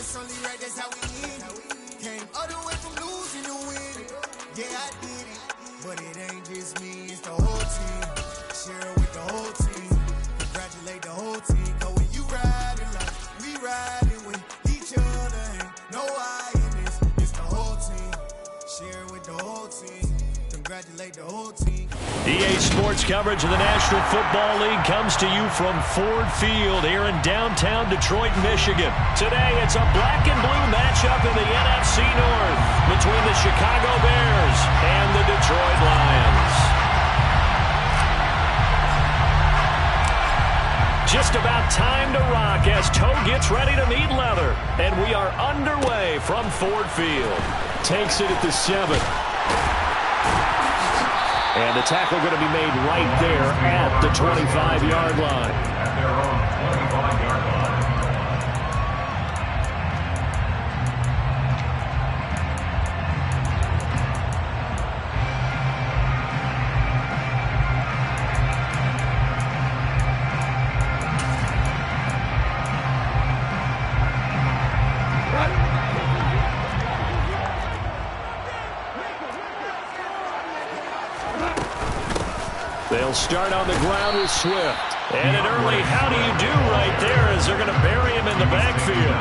it's only right, that's how we end it. Came all the way from losing to winning. Yeah, I did it. But it ain't just me, it's the whole team. Share it with the whole team. Congratulate the whole team. Cause when you riding like we riding with each other, ain't no I in this. It's the whole team. Share it with the whole team. Congratulate the whole team. EA Sports coverage of the National Football League comes to you from Ford Field here in downtown Detroit, Michigan. Today, it's a black and blue matchup in the NFC North between the Chicago Bears and the Detroit Lions. Just about time to rock as Toe gets ready to meet leather. And we are underway from Ford Field. Takes it at the 7. And the tackle going to be made right there at the 25-yard line. At their own 25-yard line. They'll start on the ground with Swift. And an early how do you do right there as they're going to bury him in the backfield.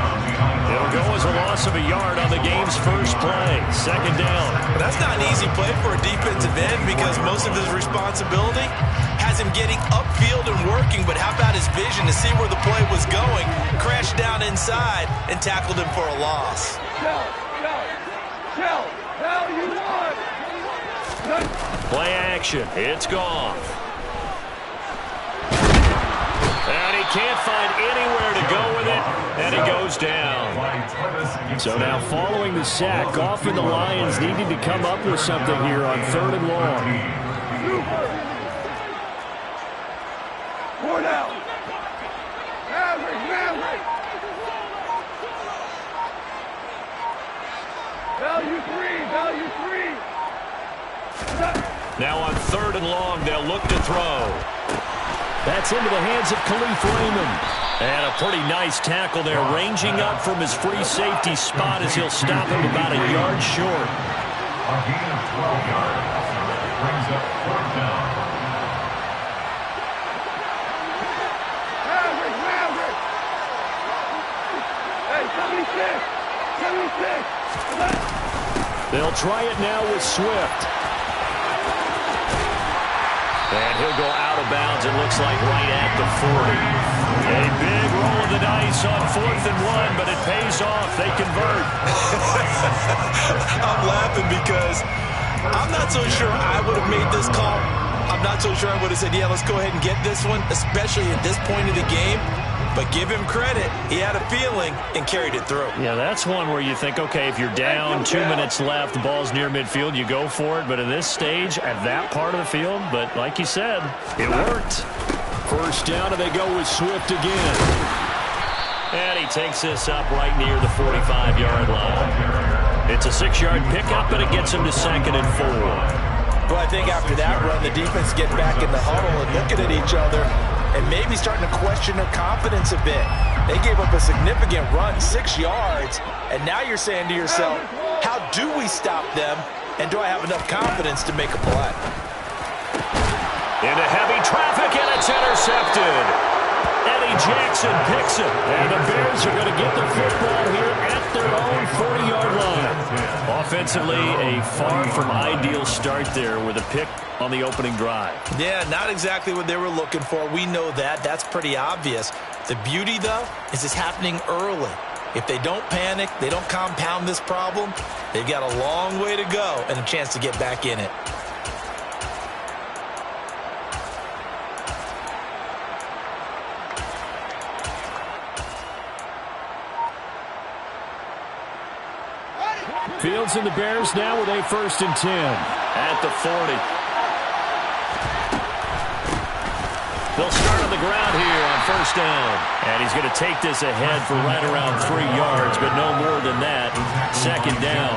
It'll go as a loss of a yard on the game's first play. Second down. Well, that's not an easy play for a defensive end because most of his responsibility has him getting upfield and working, but how about his vision to see where the play was going, crashed down inside, and tackled him for a loss. Play action. It's gone. And he can't find anywhere to go with it, and he goes down. So now following the sack, often the Lions needing to come up with something here on 3rd and long. 4 down. Maverick. Value three. Now on 3rd and long, they'll look to throw. That's into the hands of Khalif Raymond. And a pretty nice tackle there, ranging up from his free safety spot as he'll stop him about a yard short. A gain of 12 yards brings up 4th down. Maverick. Hey, 76. They'll try it now with Swift. And he'll go out of bounds, it looks like, right at the 40. A big roll of the dice on 4th and 1, but it pays off. They convert. I'm laughing because I'm not so sure I would have made this call. I'm not so sure I would have said, yeah, let's go ahead and get this one, especially at this point of the game. But give him credit. He had a feeling and carried it through. Yeah, that's one where you think, okay, if you're down, 2 minutes left, the ball's near midfield, you go for it. But at this stage, at that part of the field, but like you said, it worked. First down, and they go with Swift again. And he takes this up right near the 45-yard line. It's a 6-yard pickup, and it gets him to 2nd and 4. Well, I think after that run, the defense get back in the huddle and looking at each other and maybe starting to question their confidence a bit. They gave up a significant run, 6 yards, and now you're saying to yourself, how do we stop them, and do I have enough confidence to make a play? Into heavy traffic, and it's intercepted. Eddie Jackson picks it, and the Bears are going to get the football here at their own 40-yard line. Offensively, a far from ideal start there with a pick on the opening drive. Yeah, not exactly what they were looking for. We know that. That's pretty obvious. The beauty, though, is it's happening early. If they don't panic, they don't compound this problem, they've got a long way to go and a chance to get back in it. Fields and the Bears now with a 1st and 10. At the 40. They'll start on the ground here on 1st down. And he's going to take this ahead for right around 3 yards, but no more than that. 2nd down.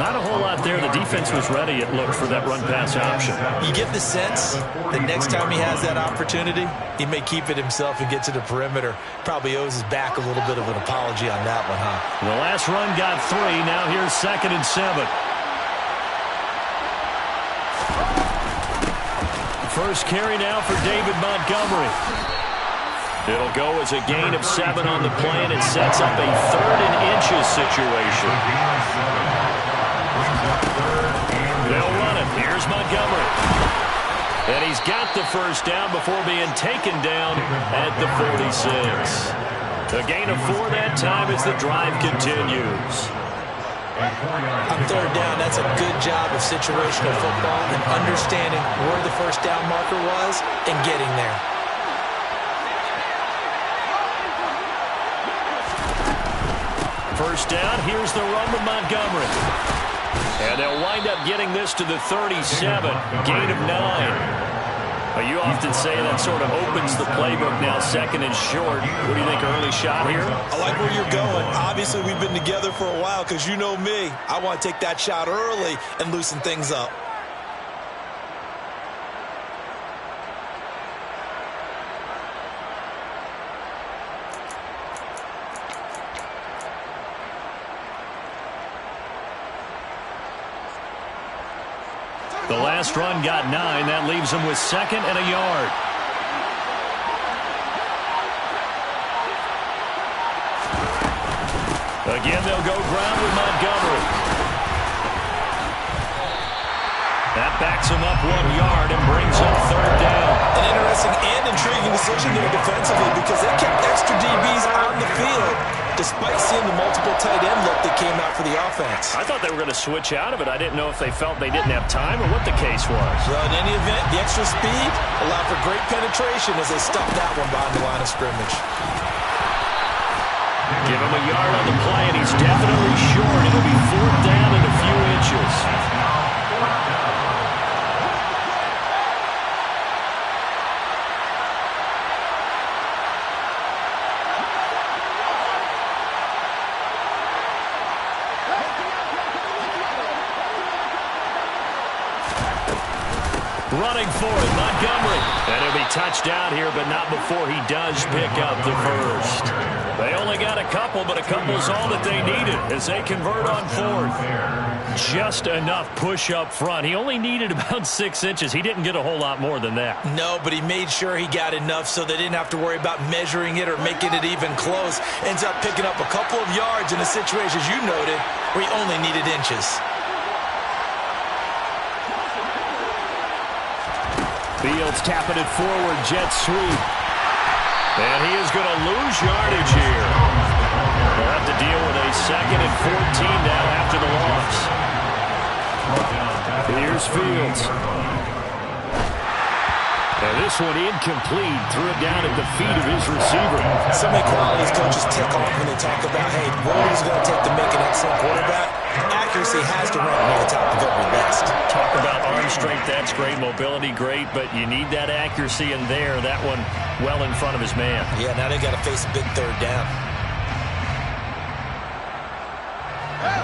Not a whole lot there. The defense defense was ready, it looked, for that run-pass option. You get the sense that next time he has that opportunity, he may keep it himself and get to the perimeter. Probably owes his back a little bit of an apology on that one, huh? The last run got 3. Now here's 2nd and 7. First carry now for David Montgomery. It'll go as a gain of 7 on the play, and it sets up a 3rd and inches situation. They'll run it. Here's Montgomery. And he's got the first down before being taken down at the 46. A gain of 4 that time as the drive continues. On 3rd down, that's a good job of situational football and understanding where the first down marker was and getting there. First down, here's the run with Montgomery. And they'll wind up getting this to the 37, gain of 9. You often say that sort of opens the playbook now, 2nd and short. What do you think, early shot here? I like where you're going. Obviously, we've been together for a while because you know me. I want to take that shot early and loosen things up. The last run got 9. That leaves them with 2nd and a yard. Again, they'll go ground with Montgomery. That backs him up 1 yard and brings up 3rd down. An interesting and intriguing decision there defensively because they kept extra DBs on the field despite seeing the multiple tight end look that came out for the offense. I thought they were going to switch out of it. I didn't know if they felt they didn't have time or what the case was. Well, in any event, the extra speed allowed for great penetration as they stuffed that one behind the line of scrimmage. Give him a yard on the play, and he's definitely short. It'll be 4th down and a few inches. Running for it, Montgomery. And it'll be touchdown here, but not before he does pick up the first. They only got a couple, but a couple's all that they needed as they convert on 4th. Just enough push up front. He only needed about 6 inches. He didn't get a whole lot more than that. No, but he made sure he got enough so they didn't have to worry about measuring it or making it even close. Ends up picking up a couple of yards in a situation, as you noted, where he only needed inches. Fields tapping it forward, jet sweep. And he is going to lose yardage here. They'll have to deal with a 2nd and 14 now after the loss. Here's Fields. And this one incomplete. Threw it down at the feet of his receiver. So many qualities coaches tick off when they talk about, hey, what is it going to take to make an excellent quarterback? Accuracy has to rank near the top of every list. Talk about arm strength, that's great. Mobility, great. But you need that accuracy in there. That one well in front of his man. Yeah, now they got to face a big 3rd down.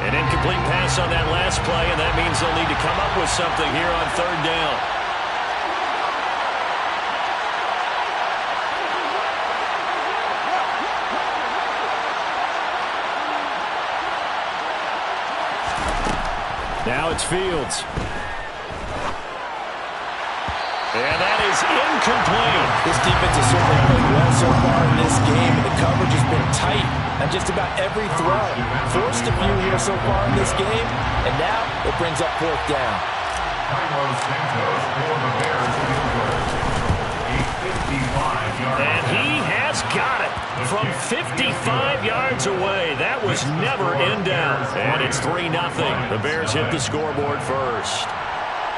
An incomplete pass on that last play, and that means they'll need to come up with something here on 3rd down. Now it's Fields. And that is incomplete. This defense has certainly played well so far in this game, and the coverage has been tight on just about every throw. Forced a few here so far in this game, and now it brings up 4th down. Carlos Santos for the Bears field goal. A 55-yard. And he has got it from 55 yards away. That was never in doubt. And it's 3-0. The Bears hit the scoreboard first.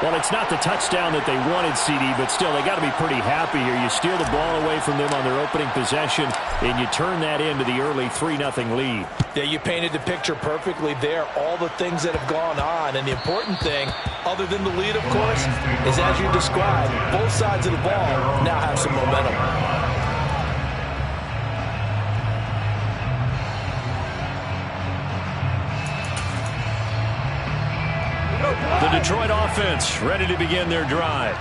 Well, it's not the touchdown that they wanted, CD, but still, they got to be pretty happy here. You steal the ball away from them on their opening possession, and you turn that into the early 3-0 lead. Yeah, you painted the picture perfectly there. All the things that have gone on, and the important thing, other than the lead, of course, is as you described, both sides of the ball now have some momentum. The Detroit offense ready to begin their drive.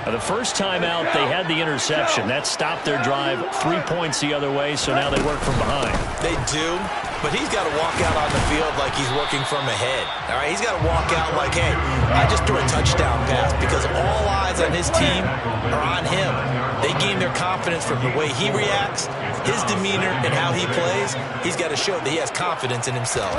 The first time out, they had the interception. That stopped their drive 3 points the other way, so now they work from behind. They do, but he's got to walk out on the field like he's working from ahead. All right, he's got to walk out like, hey, I just threw a touchdown pass, because all eyes on his team are on him. They gain their confidence from the way he reacts, his demeanor, and how he plays. He's got to show that he has confidence in himself.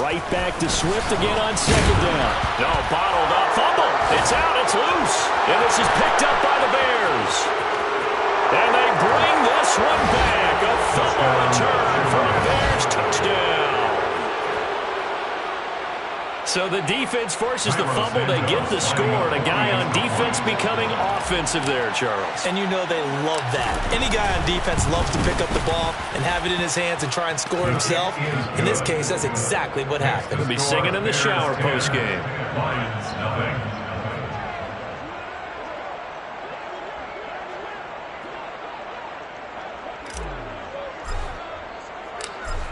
Right back to Swift again on second down. No, bottled up. Fumble. It's out. It's loose. And this is picked up by the Bears. And they bring this one back. A fumble return for a Bears touchdown. So the defense forces the fumble. They get the score. And a guy on defense becoming offensive there, Charles. And you know they love that. Any guy on defense loves to pick up the ball and have it in his hands and try and score himself. In this case, that's exactly what happened. He'll be singing in the shower post-game. Lions, nothing.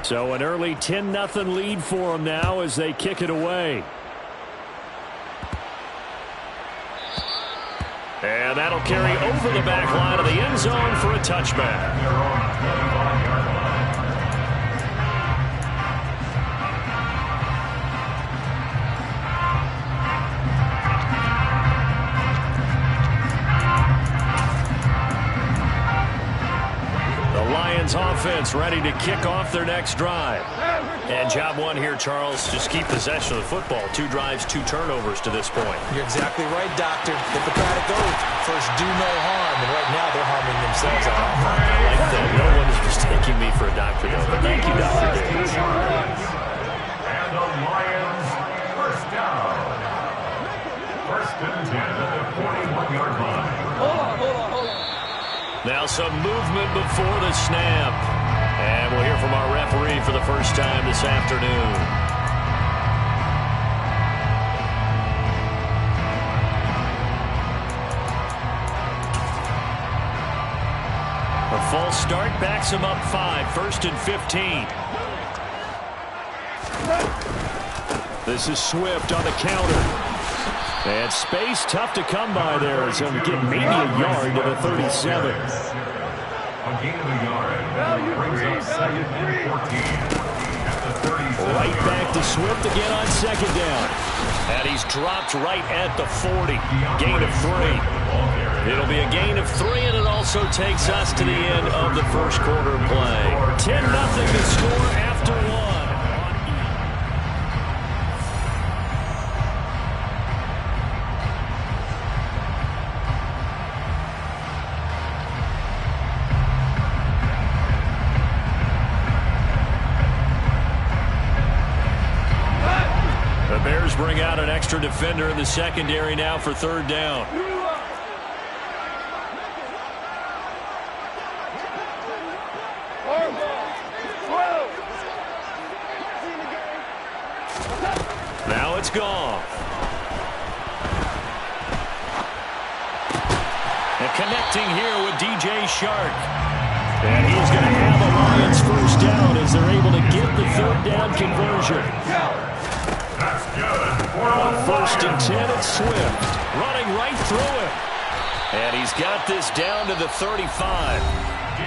So an early 10-0 lead for them now as they kick it away. And that'll carry over the back line of the end zone for a touchback. They're on 25-yard line. Offense ready to kick off their next drive. And job one here, Charles, just keep possession of the football. 2 drives, 2 turnovers to this point. You're exactly right, Doctor. Hippocratic oath. First, do no harm. And right now, they're harming themselves on offense. I like that. No one is mistaking me for a doctor, though. But thank you, Dr. Davis. And the Lions, first down. First and 10 at the 41-yard line. Now some movement before the snap. And we'll hear from our referee for the first time this afternoon. A false start backs him up 5, first and 15. This is Swift on the counter. And space tough to come by there as he'll get maybe a yard to the 37. A gain of a yard. Brings up second and 14 at the 37. Right back to Swift again on second down. And he's dropped right at the 40. Gain of 3. It'll be a gain of 3, and it also takes us to the end of the first quarter play. 10-0 to score after 1. Bring out an extra defender in the secondary now for third down. Now it's gone. And connecting here with DJ Shark. And he's going to have the Lions first down as they're able to get the third down conversion. That's good. First and 10, it's Swift. Running right through him. And he's got this down to the 35.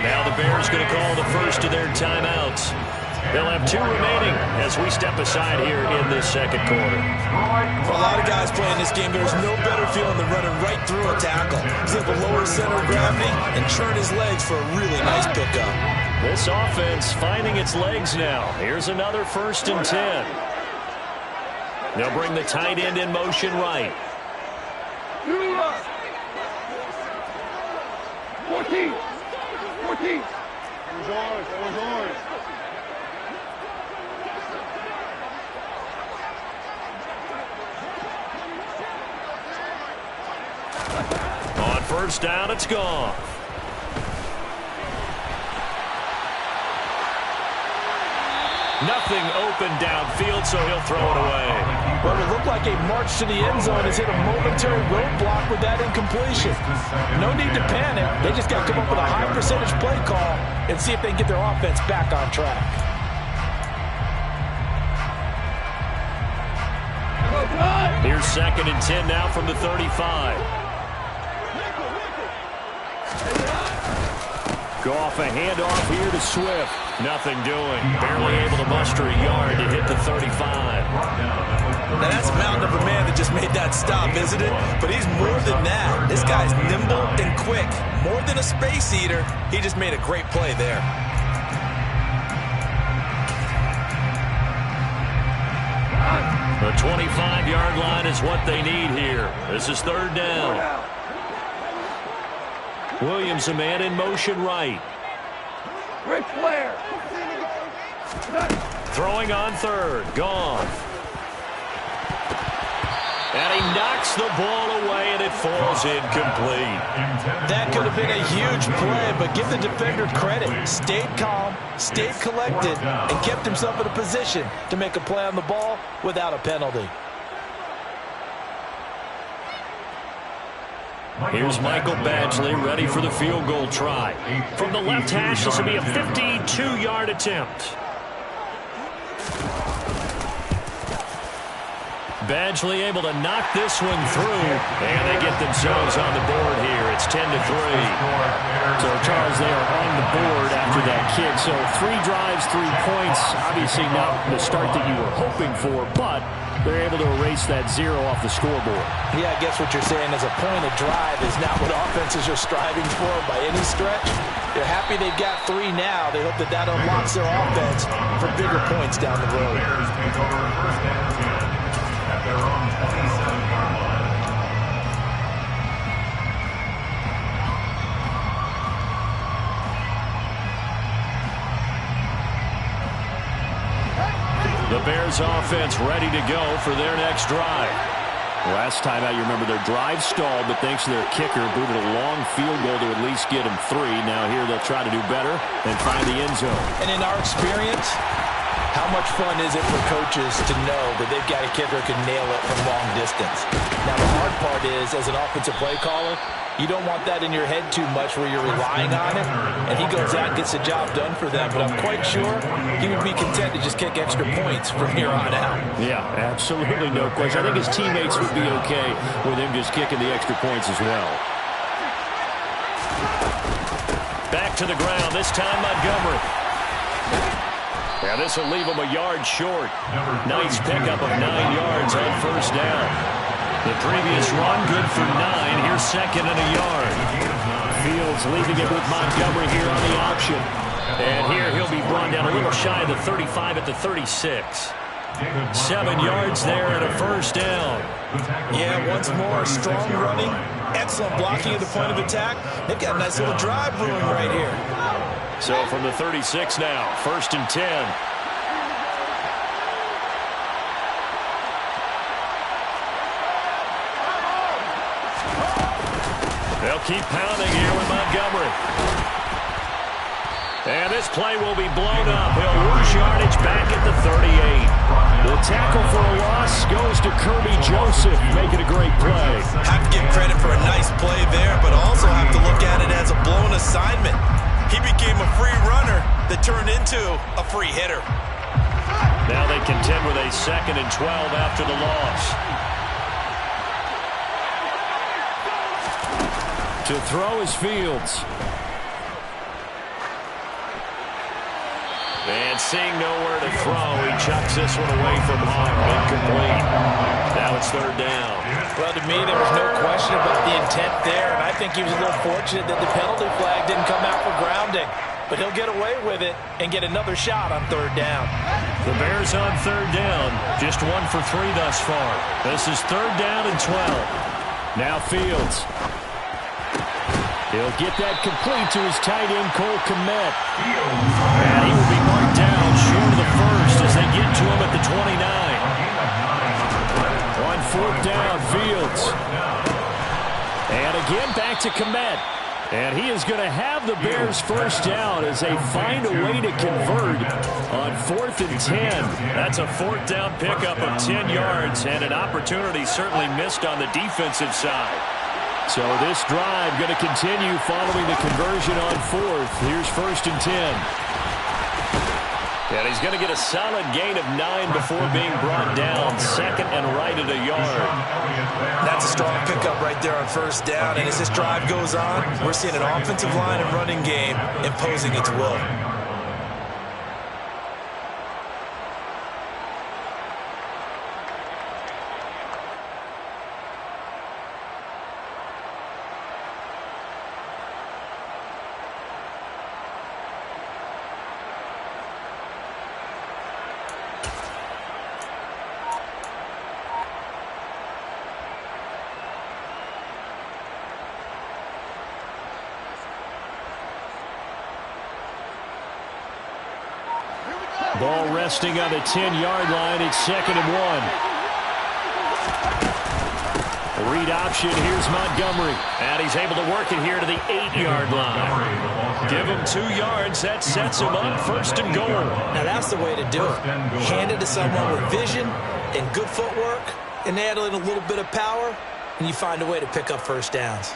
Now the Bears going to call the first of their timeouts. They'll have 2 remaining as we step aside here in this second quarter. For a lot of guys playing this game, there's no better feeling than running right through a tackle. He's able to lower his center of gravity and churn his legs for a really nice pickup. This offense finding its legs now. Here's another first and 10. They'll bring the tight end in motion right. 14. It was ours. On first down, it's gone. Nothing open downfield, so he'll throw it away. Well, it looked like a march to the end zone has hit a momentary roadblock with that incompletion. No need to panic. They just got to come up with a high percentage play call and see if they can get their offense back on track. Here's 2nd and 10 now from the 35. Go off a handoff here to Swift. Nothing doing. Barely able to muster a yard to hit the 35. Now that's a mountain of a man that just made that stop, isn't it? But he's more than that. This guy's nimble and quick. More than a space eater. He just made a great play there. The 25-yard line is what they need here. This is 3rd down. Williams, a man in motion right. Ric Flair. Throwing on 3rd. Gone. And he knocks the ball away, and it falls incomplete. That could have been a huge play, but give the defender credit. Stayed calm, stayed collected, and kept himself in a position to make a play on the ball without a penalty. Here's Michael Badgley ready for the field goal try. From the left hash, this will be a 52-yard attempt. Badgley able to knock this one through, and they get themselves on the board here. It's 10-3. So, Charles, they are on the board after that kick. So 3 drives, 3 points. Obviously not the start that you were hoping for, but they're able to erase that 0 off the scoreboard. Yeah, I guess what you're saying is a point of drive is not what offenses are striving for by any stretch. They're happy they've got 3 now. They hope that that unlocks their offense for bigger points down the road. Bears take over 1st and 10 at their own 27-yard line. The Bears offense ready to go for their next drive. Last time out, you remember their drive stalled, but thanks to their kicker, booted a long field goal to at least get them 3. Now here they'll try to do better and find the end zone. And in our experience, how much fun is it for coaches to know that they've got a kicker who can nail it from long distance? Now the hard part is, as an offensive play caller, you don't want that in your head too much where you're relying on it, and he goes out and gets the job done for them. But I'm quite sure he would be content to just kick extra points from here on out. Yeah, absolutely no question. I think his teammates would be okay with him just kicking the extra points as well. Back to the ground, this time Montgomery. Yeah, this will leave him a yard short. Nice pickup of 9 yards on 1st down. The previous run good for 9. Here's 2nd and a yard. Fields leaving it with Montgomery here on the option. And here he'll be brought down a little shy of the 35 at the 36. 7 yards there and a 1st down. Yeah, once more, strong running, excellent blocking at the point of attack. They've got a nice little drive brewing right here. So from the 36 now, 1st and 10. They'll keep pounding here with Montgomery. And this play will be blown up. He'll lose yardage back at the 38. The tackle for a loss goes to Kirby Joseph, making a great play. Have to give credit for a nice play there, but also have to look at it as a blown assignment. He became a free runner that turned into a free hitter. Now they contend with a 2nd and 12 after the loss. To throw is Fields. And seeing nowhere to throw, he chucks this one away from home. Incomplete. Now it's 3rd down. Well, to me, there was no question about the intent there, and I think he was a little fortunate that the penalty flag didn't come out for grounding. But he'll get away with it and get another shot on 3rd down. The Bears on 3rd down. Just 1 for 3 thus far. This is 3rd down and 12. Now Fields. He'll get that complete to his tight end, Cole Kmet. And he will be marked down short of the 1st as they get to him at the 29. On 4th down, Fields. And again, back to Kmet. And he is going to have the Bears 1st down as they find a way to convert on 4th and 10. That's a 4th down pickup of 10 yards and an opportunity certainly missed on the defensive side. So this drive going to continue following the conversion on 4th. Here's 1st and 10. And he's going to get a solid gain of 9 before being brought down. Second and right at a yard. That's a strong pickup right there on first down. And as this drive goes on, we're seeing an offensive line and running game imposing its will. Ball resting on the 10-yard line. It's 2nd and 1. Read option. Here's Montgomery. And he's able to work it here to the 8-yard line. Give him 2 yards. That sets him up 1st and goal. Now that's the way to do it. Hand it to someone with vision and good footwork, and add in a little bit of power, and you find a way to pick up first downs.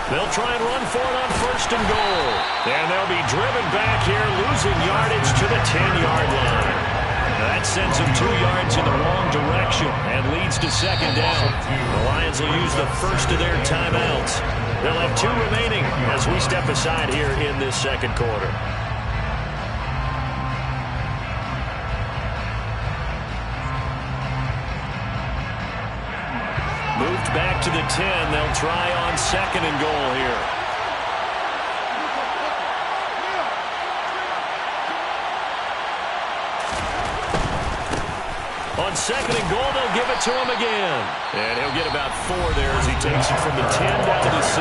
They'll try and run for it on 1st and goal. And they'll be driven back here, losing yardage to the 10-yard line. That sends them 2 yards in the wrong direction and leads to 2nd down. The Lions will use the first of their timeouts. They'll have 2 remaining as we step aside here in this 2nd quarter. Moved back to the 10. They'll try on 2nd and goal here. On 2nd and goal, they'll give it to him again. And he'll get about 4 there as he takes it from the 10 down to 6.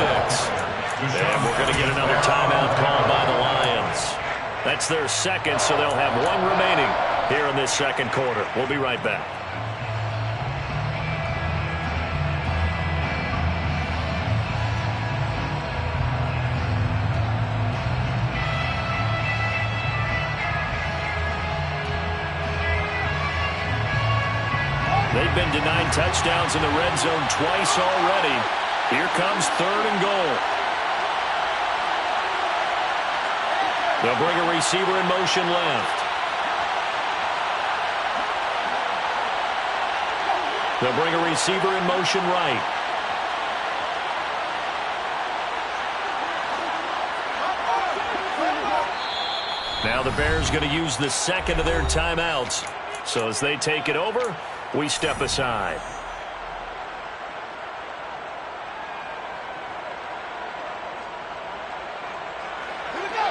And we're going to get another timeout called by the Lions. That's their 2nd, so they'll have 1 remaining here in this 2nd quarter. We'll be right back. They've been denied touchdowns in the red zone twice already. Here comes 3rd and goal. They'll bring a receiver in motion left. They'll bring a receiver in motion right. Now the Bears going to use the 2nd of their timeouts. So as they take it over, we step aside.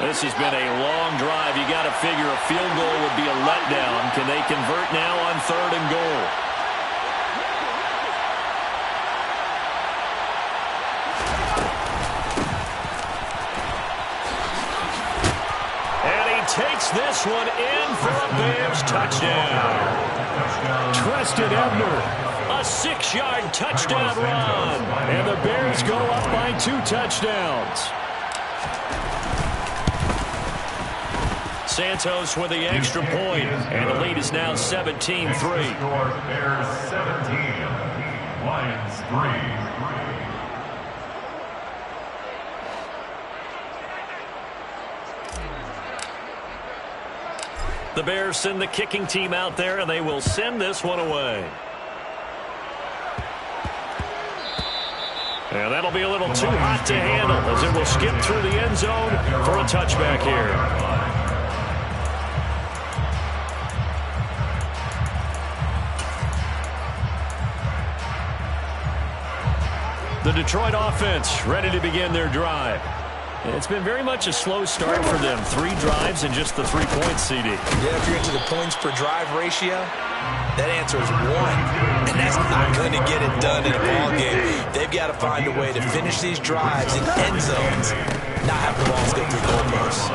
This has been a long drive. You got to figure a field goal would be a letdown. Can they convert now on 3rd and goal? And he takes this one in for a Bears touchdown. Treston Ebner, a 6-yard touchdown run. And the Bears go up by 2 touchdowns. Santos with the extra point, and the lead is now 17-3. Bears 17, Lions 3. The Bears send the kicking team out there, and they will send this one away. And that'll be a little too hot to handle as it will skip through the end zone for a touchback here. The Detroit offense ready to begin their drive. It's been very much a slow start for them. 3 drives and just the 3 points, CD. Yeah, if you're into the points per drive ratio, That answer is one, and that's not going to get it done in a ball game. They've got to find a way to finish these drives in end zones, not have the balls go through goalposts.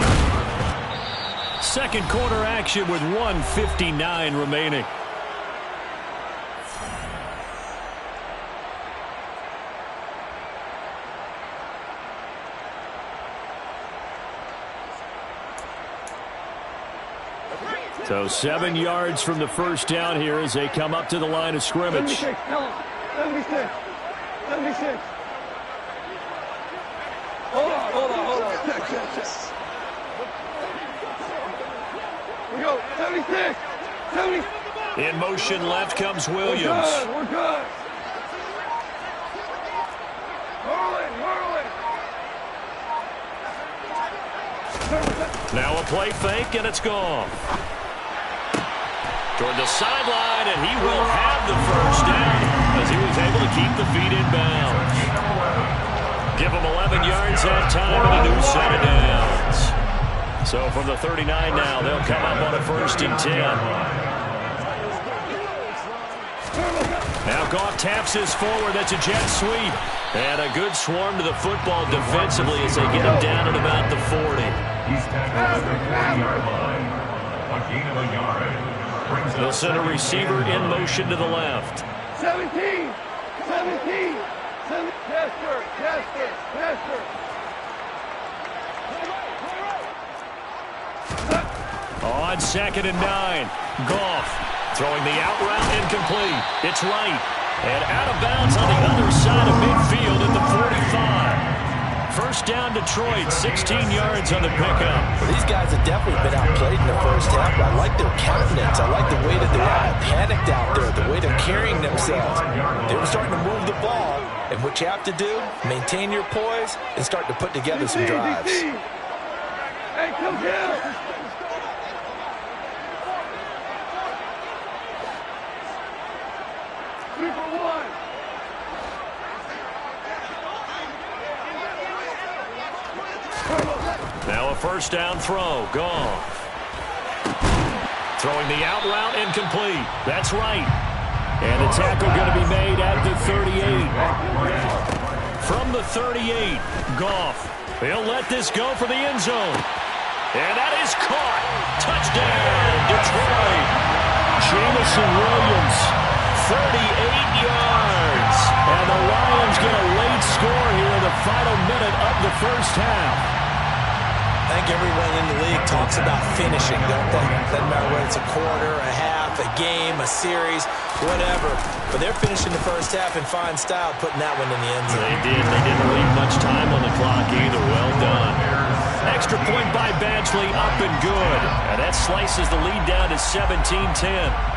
Second quarter action with 1:59 remaining. So 7 yards from the first down here as they come up to the line of scrimmage. 76. 76. Hold on. Check. We go. 76. 70. In motion left comes Williams. We're good. Whirling. Now a play fake, and it's gone. Toward the sideline, and he will have the first down as he was able to keep the feet in bounds. Give him 11 yards that time and a new set of downs. So from the 39 now, they'll come up on a 1st and 10. Now Goff taps this forward. That's a jet sweep. And a good swarm to the football defensively as they get him down at about the 40. He's tackled at the 40-yard line. A gain of a yard. They'll send a receiver in motion to the left. 17. Chester. On 2nd and 9, Goff throwing the out route incomplete. It's right. And out of bounds on the other side of midfield at the 45. First down Detroit, 16 yards on the pickup. Well, these guys have definitely been outplayed in the first half. I like their countenance. I like the way that they're not panicked out there, the way they're carrying themselves. They were starting to move the ball, and what you have to do, maintain your poise and start to put together some drives. Hey, come down. Now a first down throw. Goff. Throwing the out route incomplete. That's right. And the tackle going to be made at the 38. From the 38, Goff. He'll let this go for the end zone. And that is caught. Touchdown, Detroit. Jameson Williams, 38 yards. And the Lions get a late score here in the final minute of the first half. I think everyone in the league talks about finishing, don't they? Doesn't matter whether it's a quarter, a half, a game, a series, whatever. But they're finishing the first half in fine style, putting that one in the end zone. They did. They didn't leave much time on the clock either. Well done. Extra point by Badgley, up and good. And that slices the lead down to 17-10.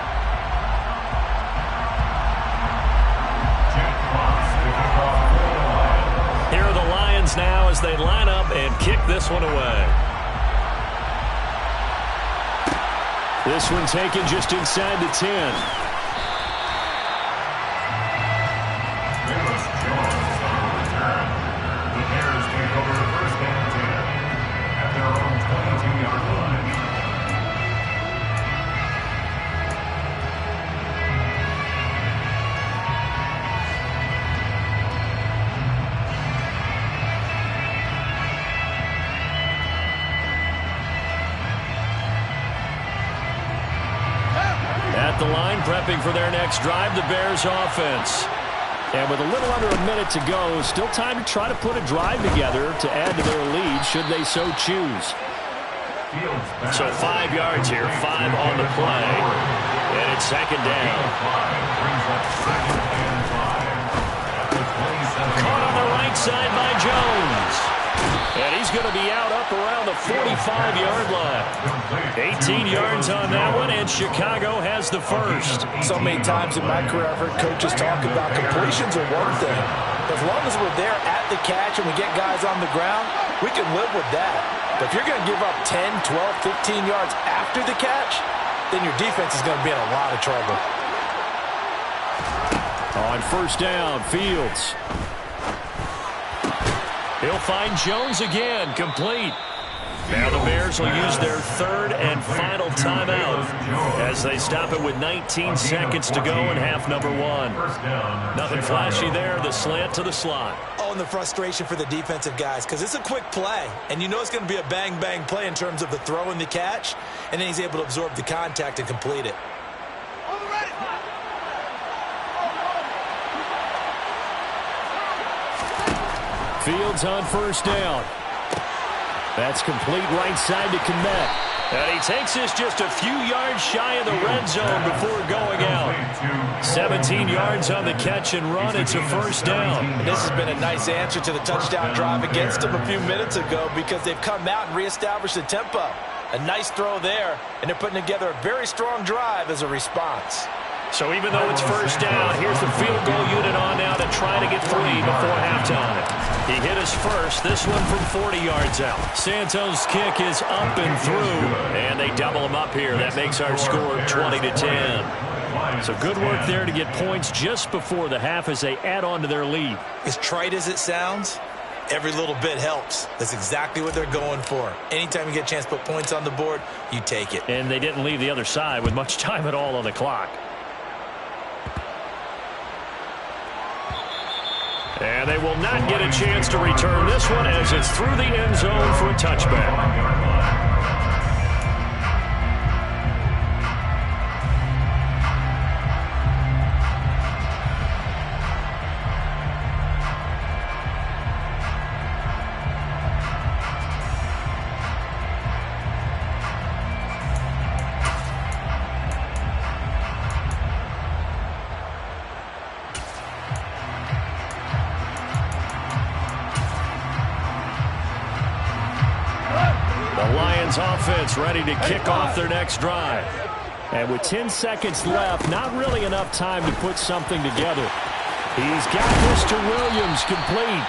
Here are the Lions now as they line up and kick this one away. This one taken just inside the 10. The Bears take over the 1st and 10 at their own 22-yard line. At the line, prepping for their next drive, the Bears offense. And with a little under a minute to go, still time to try to put a drive together to add to their lead should they so choose. So 5 yards here, 5 on the play. And it's 2nd down. Caught on the right side by Jones. And he's going to be out up around the 45-yard line. 18 yards on that one, and Chicago has the first. So many times in my career I've heard coaches talk about completions are one thing. As long as we're there at the catch and we get guys on the ground, we can live with that. But if you're going to give up 10, 12, 15 yards after the catch, then your defense is going to be in a lot of trouble. On first down, Fields. He'll find Jones again, complete. Now the Bears will use their third and final timeout as they stop it with 19 seconds to go in half number one. Nothing flashy there. The slant to the slot. Oh, and the frustration for the defensive guys, because it's a quick play, and you know it's going to be a bang-bang play in terms of the throw and the catch, and then he's able to absorb the contact and complete it. Fields on first down. That's complete right side to Kmet. And he takes this just a few yards shy of the red zone before going out. 17 yards on the catch and run. It's a first down. And this has been a nice answer to the touchdown drive against them a few minutes ago because they've come out and reestablished the tempo. A nice throw there, and they're putting together a very strong drive as a response. So even though it's first down, here's the field goal unit on now to try to get 3 before halftime. He hit his first, this one from 40 yards out. Santos' kick is up and through, and they double him up here. That makes our score 20-10. So good work there to get points just before the half as they add on to their lead. As trite as it sounds, every little bit helps. That's exactly what they're going for. Anytime you get a chance to put points on the board, you take it. And they didn't leave the other side with much time at all on the clock. And they will not get a chance to return this one as it's through the end zone for a touchback. Offense ready to kick off their next drive. And with 10 seconds left, not really enough time to put something together. He's got this to Williams, complete.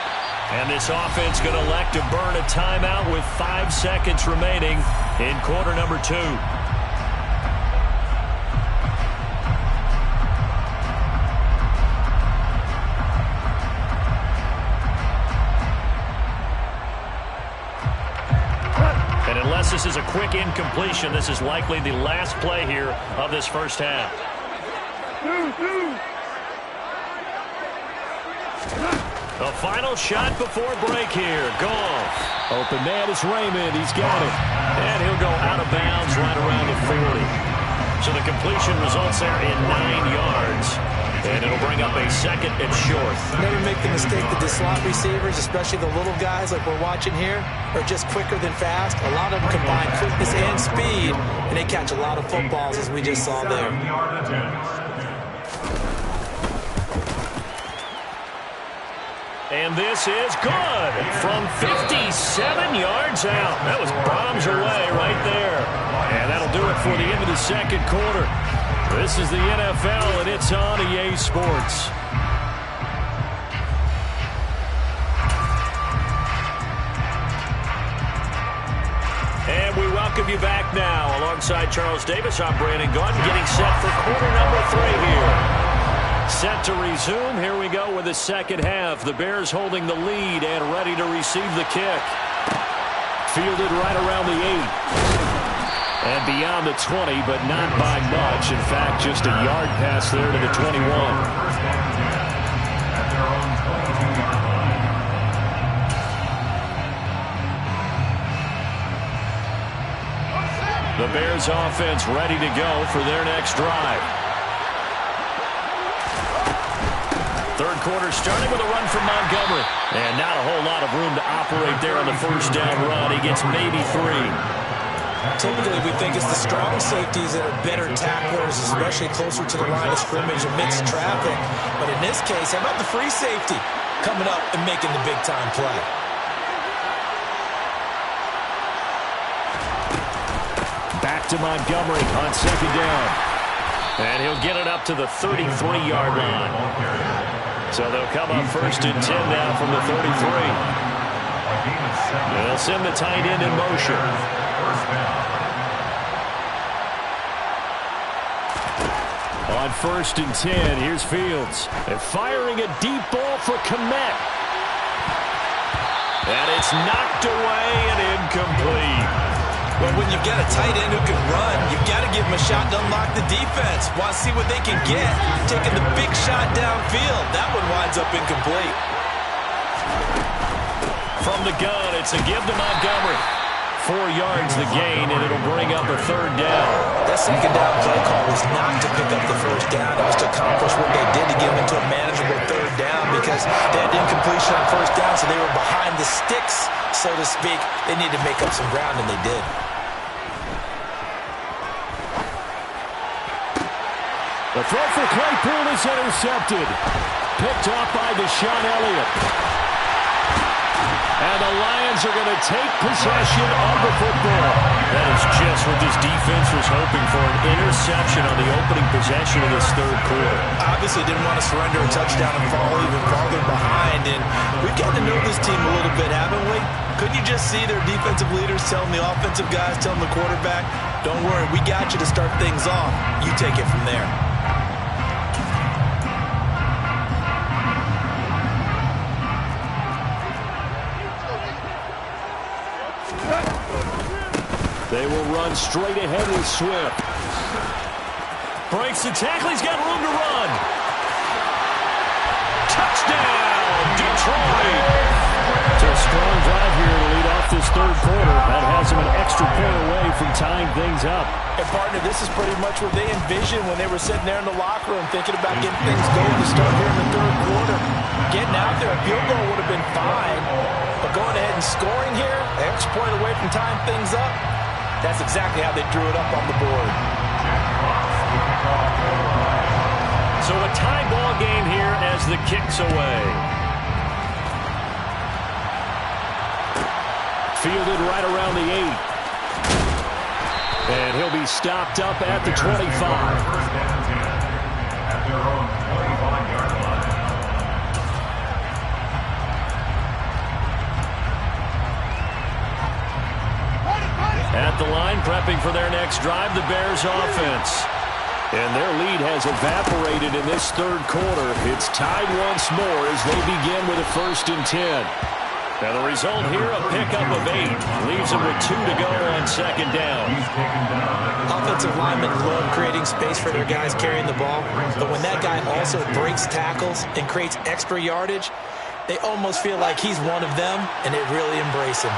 And this offense going to elect to burn a timeout with 5 seconds remaining in quarter number 2. This is a quick incompletion. This is likely the last play here of this first half. The final shot before break here. Goff. Open man is Raymond. He's got it. And he'll go out of bounds right around the 40. So the completion results there in 9 yards. And it'll bring up a second and short. Never make the mistake that the slot receivers, especially the little guys like we're watching here, are just quicker than fast. A lot of them combine quickness and speed, and they catch a lot of footballs, as we just saw there. And this is good from 57 yards out. That was bombs away right there. And that'll do it for the end of the second quarter. This is the NFL, and it's on EA Sports. And we welcome you back now. Alongside Charles Davis, I'm Brandon Gaudin, getting set for quarter number 3 here. Set to resume. Here we go with the second half. The Bears holding the lead and ready to receive the kick. Fielded right around the 8. And beyond the 20, but not by much. In fact, just a yard pass there to the 21. The Bears offense ready to go for their next drive. Third quarter starting with a run from Montgomery. And not a whole lot of room to operate there on the first down run. He gets maybe 3. Typically, we think it's the strong safeties that are better tacklers, especially closer to the line of scrimmage amidst traffic. But in this case, how about the free safety coming up and making the big-time play? Back to Montgomery on second down. And he'll get it up to the 33-yard line. So they'll come up first and 10 now from the 33. They'll send the tight end in motion. On first and 10, here's Fields. And firing a deep ball for Kmet. And it's knocked away and incomplete. Well, when you've got a tight end who can run, you've got to give him a shot to unlock the defense. Want to see what they can get. Taking the big shot downfield. That one winds up incomplete. From the gun, it's a give to Montgomery. 4 yards the gain, and it'll bring up a third down. That second down play call was not to pick up the first down. It was to accomplish what they did to get them into a manageable third down because they had incompletion on first down, so they were behind the sticks, so to speak. They needed to make up some ground, and they did. The throw for Claypool is intercepted. Picked off by Deshaun Elliott. And the Lions are going to take possession of the football. That is just what this defense was hoping for, an interception on the opening possession of this third quarter. Obviously didn't want to surrender a touchdown and fall even farther behind. And we've gotten to know this team a little bit, haven't we? Couldn't you just see their defensive leaders telling the offensive guys, telling the quarterback, don't worry, we got you to start things off. You take it from there. They will run straight ahead with Swift. Breaks the tackle. He's got room to run. Touchdown, Detroit. It's a strong drive here to lead off this third quarter. That has them an extra point away from tying things up. And, partner, this is pretty much what they envisioned when they were sitting there in the locker room thinking about getting things going to start here in the third quarter. Getting out there, a field goal would have been fine. But going ahead and scoring here, an extra point away from tying things up, that's exactly how they drew it up on the board. So a tie ball game here as the kick's away. Fielded right around the 8. And he'll be stopped up at the 25. First down and 10 at their own 25-yard line. At the line, prepping for their next drive, the Bears offense. And their lead has evaporated in this third quarter. It's tied once more as they begin with a 1st and 10. Now the result here, a pickup of 8. Leaves them with 2 to go on 2nd down. Offensive linemen love creating space for their guys carrying the ball. But when that guy also breaks tackles and creates extra yardage, they almost feel like he's one of them, and they really embrace him.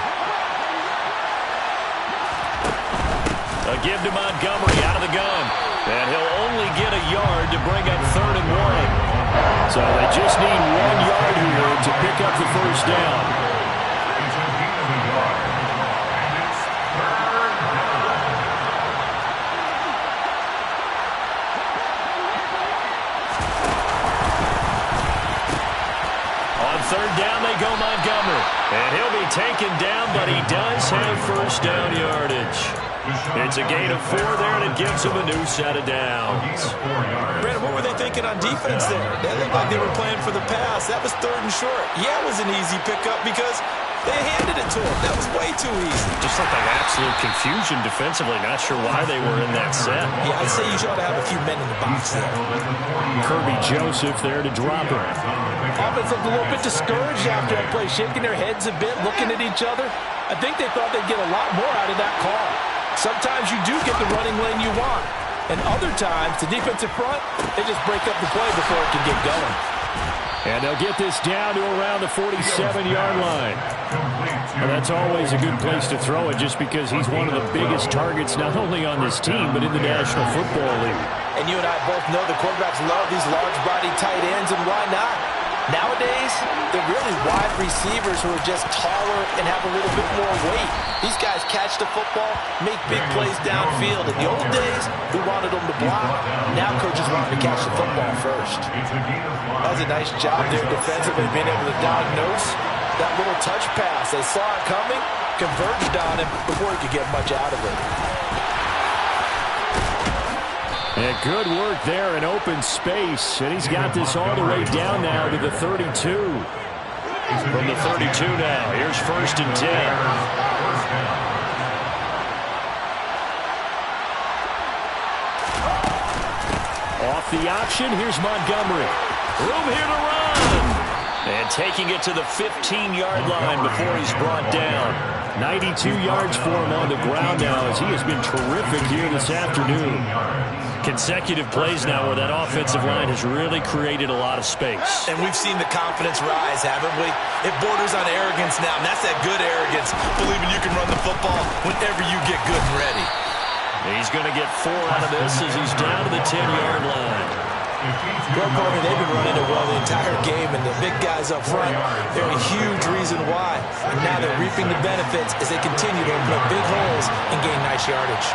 A give to Montgomery out of the gun. And he'll only get a yard to bring up 3rd and 1. So they just need 1 yard here to pick up the first down. On 3rd down, they go Montgomery. And he'll be taken down, but he does have first down yardage. It's a gain of 4 there, and it gives him a new set of downs. Brandon, what were they thinking on defense there? That looked like they were playing for the pass. That was 3rd and short. Yeah, it was an easy pickup because they handed it to him. That was way too easy. Just looked like absolute confusion defensively. Not sure why they were in that set. Yeah, I'd say you ought to have a few men in the box there. Kirby Joseph there to drop him. Offense looked a little bit discouraged after that play, shaking their heads a bit, looking at each other. I think they thought they'd get a lot more out of that call. Sometimes you do get the running lane you want. And other times, the defensive front, they just break up the play before it can get going. And they'll get this down to around the 47-yard line. And that's always a good place to throw it just because he's one of the biggest targets not only on this team but in the National Football League. And you and I both know the quarterbacks love these large-body tight ends, and why not? Nowadays, they're really wide receivers who are just taller and have a little bit more weight. These guys catch the football, make big plays downfield. In the old days, we wanted them to block. Now coaches want them to catch the football first. That was a nice job there defensively, being able to diagnose that little touch pass. They saw it coming, converged on him before he could get much out of it. And good work there in open space. And he's got this all the way down now to the 32. From the 32 now, here's 1st and 10. Off the option, here's Montgomery. Room here to run. And taking it to the 15-yard line before he's brought down. 92 yards for him on the ground now as he has been terrific here this afternoon. Consecutive plays now where that offensive line has really created a lot of space. And we've seen the confidence rise, haven't we? It borders on arrogance now, and that's that good arrogance, believing you can run the football whenever you get good and ready. He's going to get 4 out of this as he's down to the 10-yard line. Well, Courtney, they've been running it well the entire game, and the big guys up front, they're a huge reason why. And now they're reaping the benefits as they continue to open up big holes and gain nice yardage.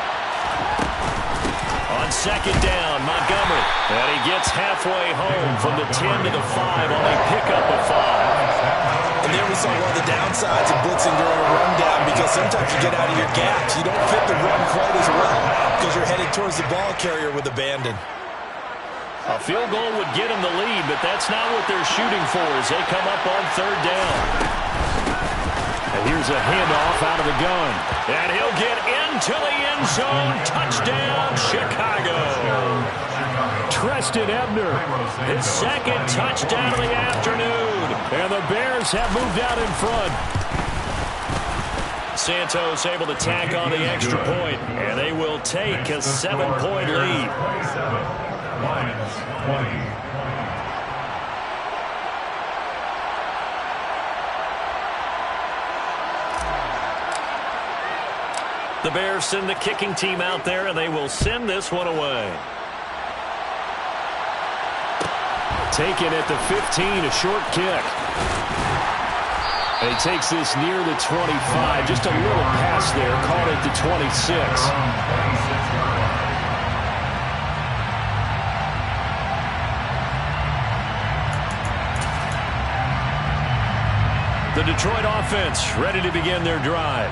On second down, Montgomery. And he gets halfway home from the 10 to the 5 on a pickup of 5. And there we saw one of the downsides of blitzing during a rundown, because sometimes you get out of your gaps. You don't fit the run quite as well because you're headed towards the ball carrier with abandon. A field goal would get him the lead, but that's not what they're shooting for as they come up on third down. And here's a handoff out of the gun. And he'll get into the end zone. Touchdown, Chicago. Treston Ebner. His second touchdown of the afternoon. And the Bears have moved out in front. Santos able to tack on the extra point, and they will take a 7-point lead. Lions 20. The Bears send the kicking team out there, and they will send this one away. Taken at the 15, a short kick. And he takes this near the 25. Just a little pass there, caught at the 26. The Detroit offense ready to begin their drive.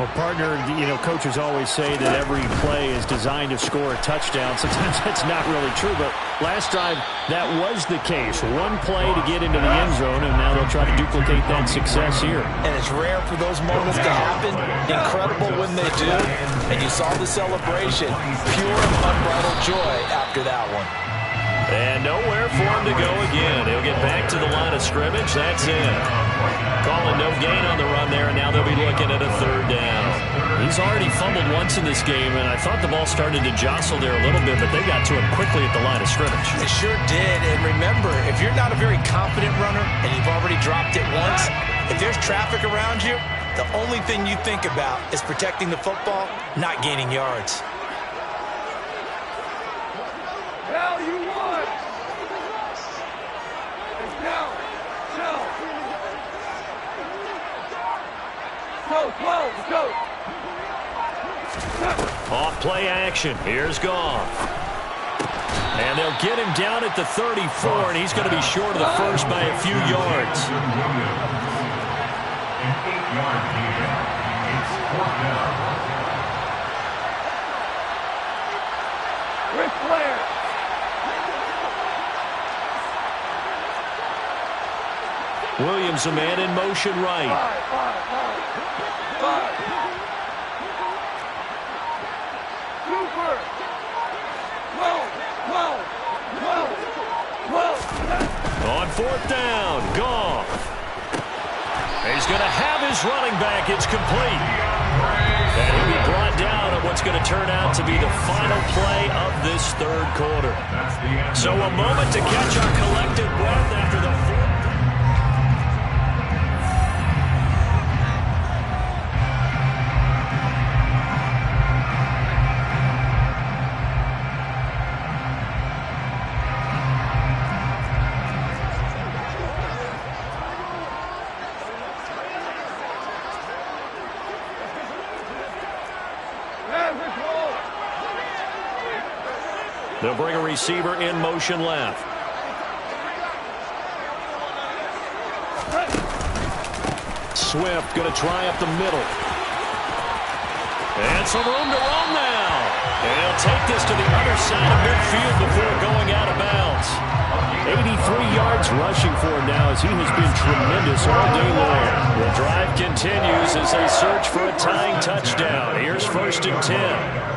Well, partner, coaches always say that every play is designed to score a touchdown. Sometimes that's not really true, but last drive, that was the case. One play to get into the end zone, and now they'll try to duplicate that success here. And it's rare for those moments to happen. Incredible when they do. And you saw the celebration. Pure and unbridled joy after that one. And nowhere for him to go again. He'll get back to the line of scrimmage. That's it. Calling no gain on the run there, and now they'll be looking at a third down. He's already fumbled once in this game, and I thought the ball started to jostle there a little bit, but they got to him quickly at the line of scrimmage. It sure did. And remember, if you're not a very confident runner and you've already dropped it once, if there's traffic around you, the only thing you think about is protecting the football, not gaining yards. Hell, you won! It's down. Chill. Go. Off play action. Here's Goff. And they'll get him down at the 34, and he's going to be short of the first by a few yards. An 8-yard gain. It's 4th down. Ric Flair. Williams, a man in motion right. Five. Cooper. 12. On 4th down, Goff. He's going to have his running back. It's complete. And he'll be brought down on what's going to turn out to be the final play of this third quarter. So a moment to catch our collective breath after the fourth. They'll bring a receiver in motion left. Swift going to try up the middle. And some room to run now. And he'll take this to the other side of midfield before going out of bounds. 83 yards rushing for him now as he has been tremendous all day long. The drive continues as they search for a tying touchdown. Here's 1st and 10.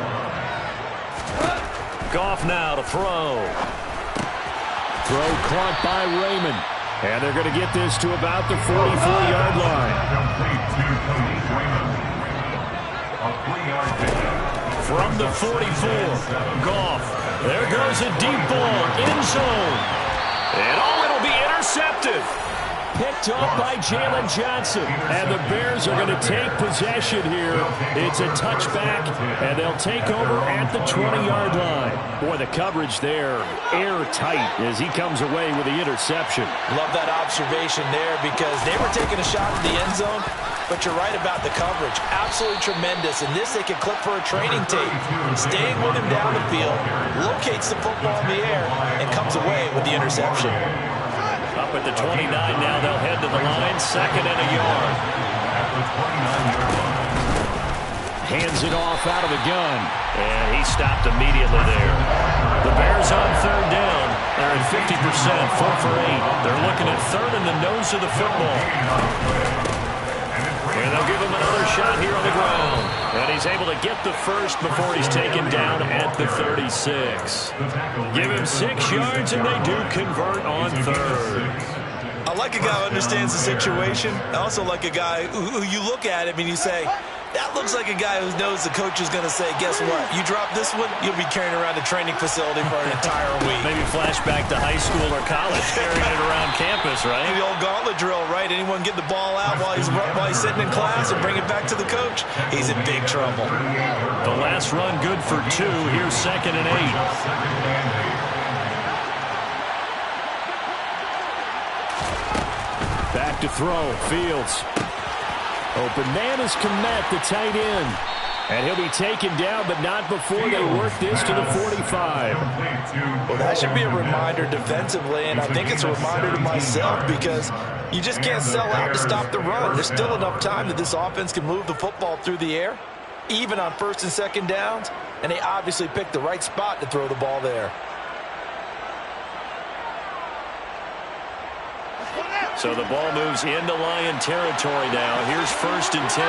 Goff now to throw. Throw caught by Raymond. And they're going to get this to about the 44-yard line. From the 44, Goff. There goes a deep ball, end zone. And it'll be intercepted. Picked up by Jalen Johnson. And the Bears are going to take possession here. It's a touchback, and they'll take over at the 20-yard line. Boy, the coverage there, airtight as he comes away with the interception. Love that observation there because they were taking a shot at the end zone, but you're right about the coverage. Absolutely tremendous. And this they can clip for a training tape. Staying with him down the field, locates the football in the air, and comes away with the interception. Up at the 29 now, they'll head to the line, 2nd and a yard. Hands it off out of the gun, and he stopped immediately there. The Bears on 3rd down. They're at 50%, 4 for 8. They're looking at 3rd in the nose of the football. And they'll give him another shot here on the ground. And he's able to get the first before he's taken down at the 36. Give him 6 yards, and they do convert on 3rd. I like a guy who understands the situation. I also like a guy who you look at him and you say, that looks like a guy who knows the coach is going to say, guess what? You drop this one, you'll be carrying around a training facility for an entire week. Maybe flashback to high school or college, carrying it around campus, right? The old gauntlet drill, right? Anyone get the ball out while he's sitting in class and bring it back to the coach? He's in big trouble. The last run good for 2. Here's 2nd and 8. Back to throw. Fields. Open man is Kmet, the tight end. And he'll be taken down, but not before they work this to the 45. Well, that should be a reminder defensively, and I think it's a reminder to myself because you just can't sell out to stop the run. There's still enough time that this offense can move the football through the air, even on 1st and 2nd downs, and they obviously picked the right spot to throw the ball there. So the ball moves into Lion territory now. Here's 1st and 10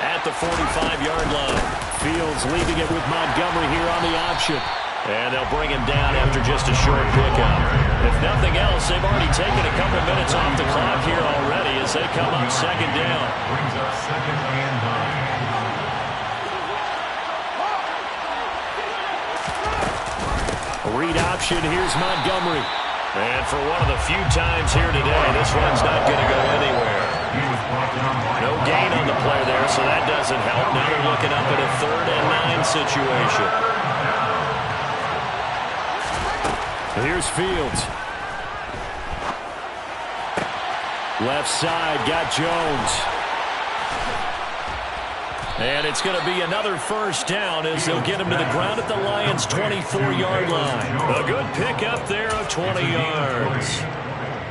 at the 45-yard line. Fields leaving it with Montgomery here on the option. And they'll bring him down after just a short pickup. If nothing else, they've already taken a couple minutes off the clock here already as they come up 2nd down. Brings up 2nd and 9. Read option, here's Montgomery. And for one of the few times here today, this one's not going to go anywhere. No gain on the play there, so that doesn't help. Now they're looking up at a 3rd and 9 situation. Here's Fields. Left side, got Jones. And it's going to be another 1st down as they'll get him to the ground at the Lions' 24-yard line. A good pickup there of 20 yards.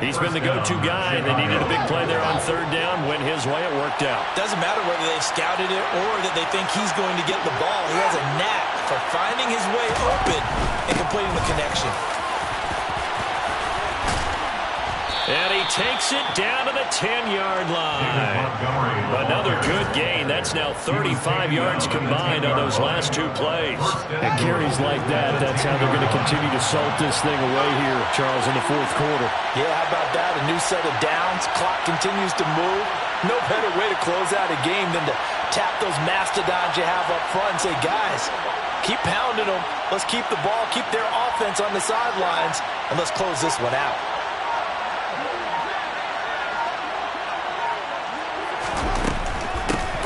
He's been the go-to guy. They needed a big play there on 3rd down. Went his way. It worked out. Doesn't matter whether they scouted it or that they think he's going to get the ball. He has a knack for finding his way open and completing the connection. And he takes it down to the 10-yard line. Another good gain. That's now 35 yards combined on those last 2 plays. And carries like that, that's how they're going to continue to salt this thing away here, Charles, in the 4th quarter. Yeah, how about that? A new set of downs. Clock continues to move. No better way to close out a game than to tap those mastodons you have up front and say, guys, keep pounding them. Let's keep the ball, keep their offense on the sidelines, and let's close this one out.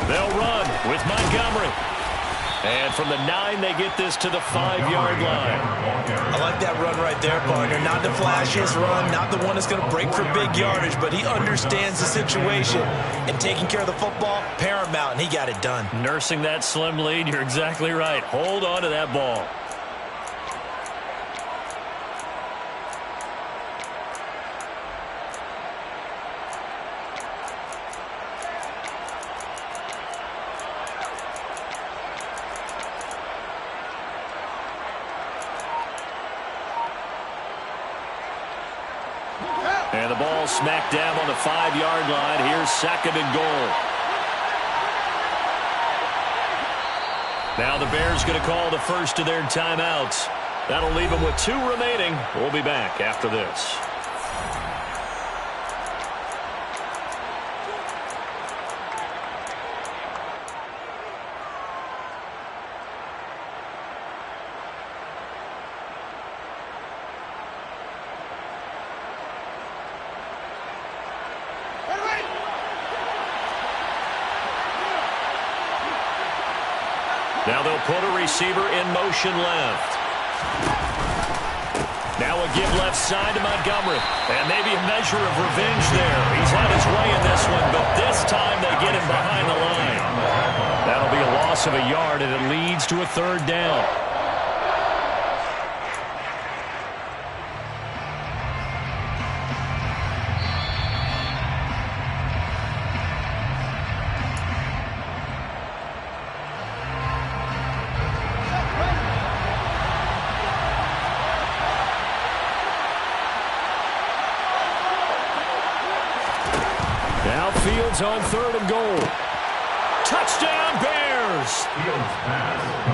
They'll run with Montgomery. And from the 9, they get this to the 5-yard line. I like that run right there, partner. Not the flashiest run, not the one that's going to break for big yardage, but he understands the situation. And taking care of the football, paramount, and he got it done. Nursing that slim lead, you're exactly right. Hold on to that ball. And the ball smacked down on the 5-yard line. Here's 2nd and goal. Now the Bears going to call the first of their timeouts. That'll leave them with 2 remaining. We'll be back after this. Now they'll put a receiver in motion left. Now a give left side to Montgomery. And maybe a measure of revenge there. He's had his way in this one, but this time they get him behind the line. That'll be a loss of a yard, and it leads to a third down. Now Fields on 3rd and goal. Touchdown, Bears!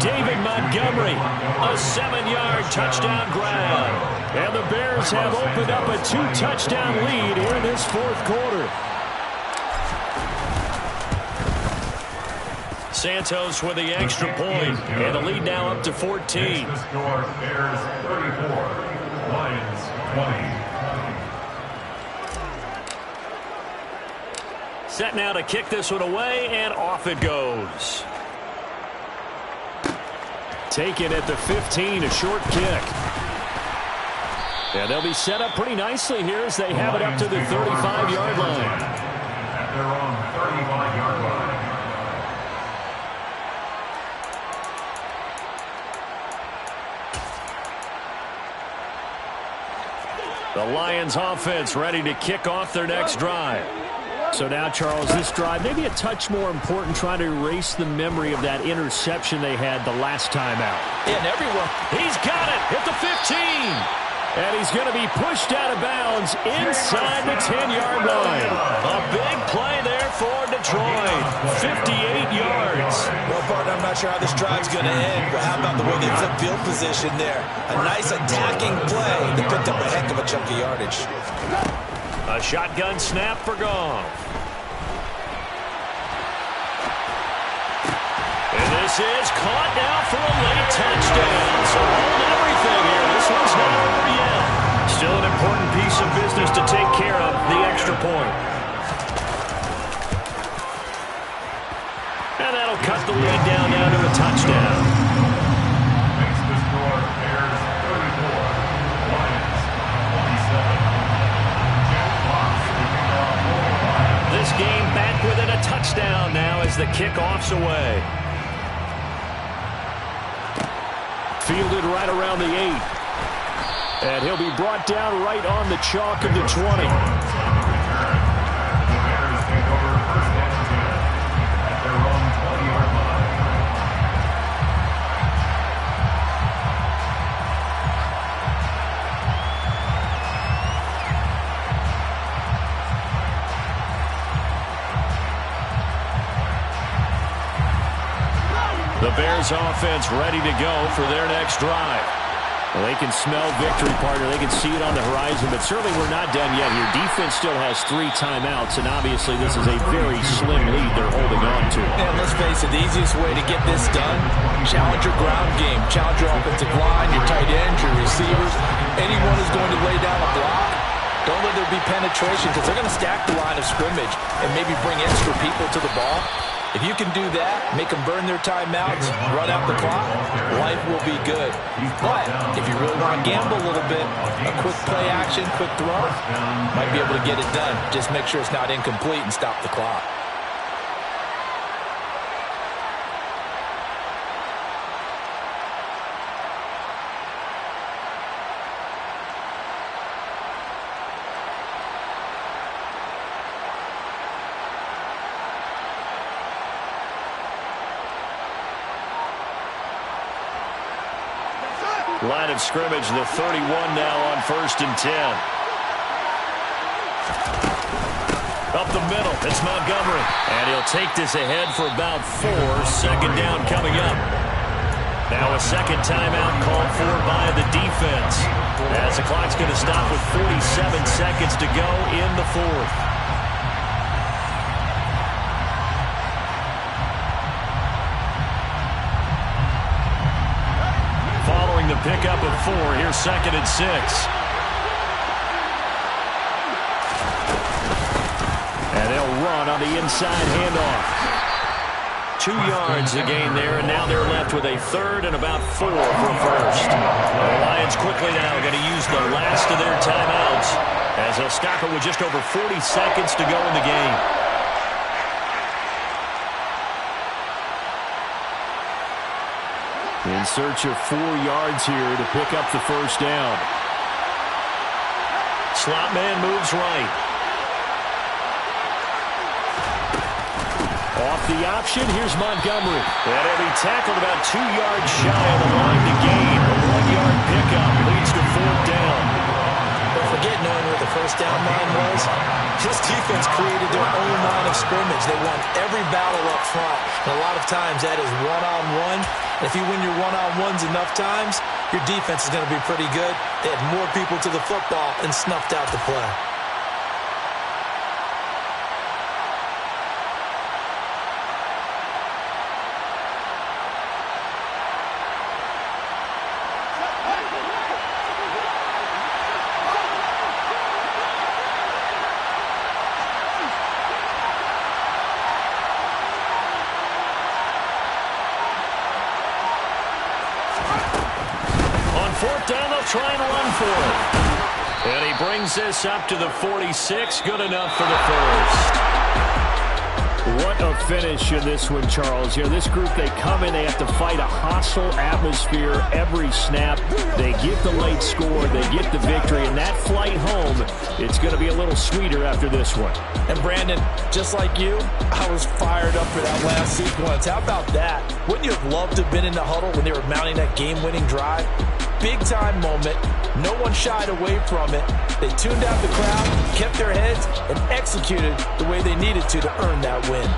David Montgomery, a 7-yard touchdown grab. And the Bears have opened up a 2-touchdown lead here in this 4th quarter. Santos with the extra point, and the lead now up to 14. The score, Bears 34, Lions 20. Set now to kick this one away, and off it goes. Taken at the 15, a short kick. And they'll be set up pretty nicely here as they have it up to the 35-yard line. At their own 35-yard line. The Lions offense ready to kick off their next drive. So now, Charles, this drive maybe a touch more important, trying to erase the memory of that interception they had the last time out. And everyone, he's got it at the 15. And he's going to be pushed out of bounds inside the 10-yard line. A big play there for Detroit. 58 yards. Well, partner, I'm not sure how this drive's going to end, but how about the way they flip field position there? A nice attacking play that picked up a heck of a chunk of yardage. A shotgun snap for Goff. And this is caught now for a late touchdown. So hold everything here. This one's not over yet. Still an important piece of business to take care of, the extra point. And that'll cut the lead down now to a touchdown. Makes the score, Bears 34, Lions 27. This game back within a touchdown now as the kickoff's away. Fielded right around the 8. And he'll be brought down right on the chalk of the 20. The Bears take over 1st and 10 at their own 20-yard line. The Bears offense ready to go for their next drive. Well, they can smell victory, partner. They can see it on the horizon, but certainly we're not done yet here. Defense still has 3 timeouts, and obviously this is a very slim lead they're holding on to. And let's face it, the easiest way to get this done, challenge your ground game, challenge your offensive line, your tight ends, your receivers, anyone who's going to lay down a block. Don't let there be penetration because they're going to stack the line of scrimmage and maybe bring extra people to the ball. If you can do that, make them burn their timeouts, run out the clock, life will be good. But if you really want to gamble a little bit, a quick play action, quick throw, might be able to get it done. Just make sure it's not incomplete and stop the clock. Line of scrimmage, the 31 now on 1st and 10. Up the middle, it's Montgomery. And he'll take this ahead for about 4. 2nd down coming up. Now a second timeout called for by the defense. As the clock's going to stop with 47 seconds to go in the 4th. The pickup of 4. Here's 2nd and 6. And they'll run on the inside handoff. 2 yards to gain there, and now they're left with a third and about 4 for a first. The Lions quickly now going to use the last of their timeouts as they'll stop it with just over 40 seconds to go in the game. In search of 4 yards here to pick up the first down. Slot man moves right. Off the option, here's Montgomery. And he'll be tackled about 2 yards shy of the line to gain. A 1-yard pickup leads to 4th down. Don't forget knowing where the first down line was. This defense created their own line of scrimmage. They won every battle up front. And a lot of times that is one-on-one. If you win your one-on-ones enough times, your defense is going to be pretty good. They had more people to the football and snuffed out the play. Try and run for it. And he brings this up to the 46. Good enough for the first. What a finish in this one, Charles. You know, this group, they come in, they have to fight a hostile atmosphere every snap. They get the late score, they get the victory, and that flight home, it's going to be a little sweeter after this one. And Brandon, just like you, I was fired up for that last sequence. How about that? Wouldn't you have loved to have been in the huddle when they were mounting that game-winning drive? Big-time moment. No one shied away from it. They tuned out the crowd, kept their heads, and executed the way they needed to earn that win.